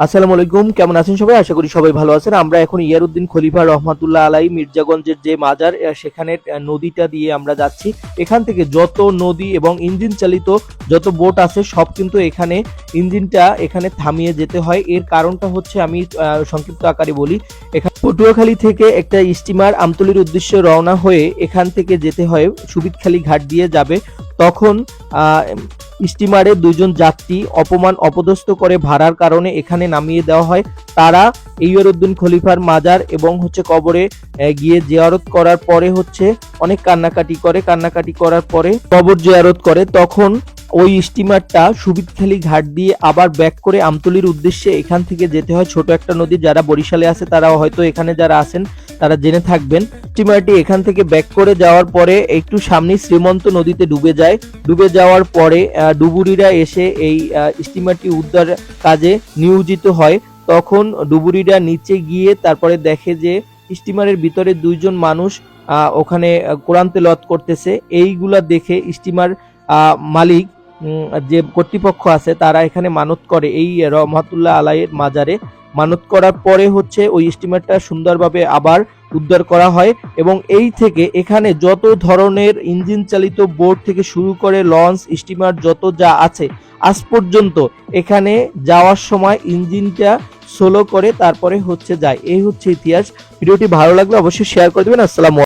আসসালামু আলাইকুম, কেমন আছেন সবাই? আশা করি সবাই ভালো আছেন। আমরা এখন ইয়ারউদ্দিন খলিফা রহমাতুল্লাহ আলাই মির্জাগঞ্জের যে মাজার, সেখানে নদীটা দিয়ে আমরা যাচ্ছি। এখান থেকে যত নদী এবং ইঞ্জিন চালিত যত বোট আছে সব কিন্তু এখানে ইঞ্জিনটা এখানে থামিয়ে যেতে হয়। এর কারণটা হচ্ছে আমি সংক্ষিপ্ত আকারে বলি। এখানে পটুয়াখালী থেকে একটা স্টিমার আমতলীর উদ্দেশ্যে রওনা হয়ে এখান থেকে যেতে হয় সুবিদখালী ঘাট দিয়ে যাবে। তখন স্টিমারে দুইজন যাত্রী অপমান অপদস্থ করে ভাড়ার কারণে এখানে নামিয়ে দেওয়া হয়। তারা ইয়ারউদ্দিন খলিফার মাজার এবং কবরে গিয়ে জিয়ারত করার পরে অনেক কান্নাকাটি করার পরে কবর জিয়ারত করে। তখন ওই স্টিমারটা সুবিদখালী ঘাট দিয়ে আবার ব্যাক করে আমতলীর উদ্দেশ্যে এখান থেকে যেতে হয়। ছোট একটা নদী, যারা বরিশালে আছে তারা হয়তো এখানে যারা আছেন তারা জেনে থাকবেন। স্টিমারটি এখান থেকে ব্যাক করে যাওয়ার পরে একটু সামনে শ্রীমন্ত নদীতে ডুবে যায়। ডুবে যাওয়ার পরে ডুবুরিরা এসে এই স্টিমারটি উদ্ধার কাজে নিয়োজিত হয়। তখন ডুবুরিরা নিচে গিয়ে তারপরে দেখে যে স্টিমারের ভিতরে দুইজন মানুষ ওখানে কোরআন তেলাওয়াত করতেছে। এইগুলা দেখে স্টিমার মালিক যে কর্তৃপক্ষ আছে তারা এখানে মানত করে এই রহমাতুল্লাহ আলাইয়ের মাজারে। মানত করার পরে ওই স্টিমারটা সুন্দরভাবে আবার উদ্ধার করা হয় এবং এই থেকে এখানে যত ধরনের ইঞ্জিন চালিত বোট থেকে শুরু করে লঞ্চ, স্টিমার যত যা আছে আজ পর্যন্ত এখানে যাওয়ার সময় ইঞ্জিনটা স্লো করে তারপরে যায়। এই ইতিহাস। ভিডিওটি ভালো লাগলে অবশ্যই শেয়ার করে দেবেন। আসসালামু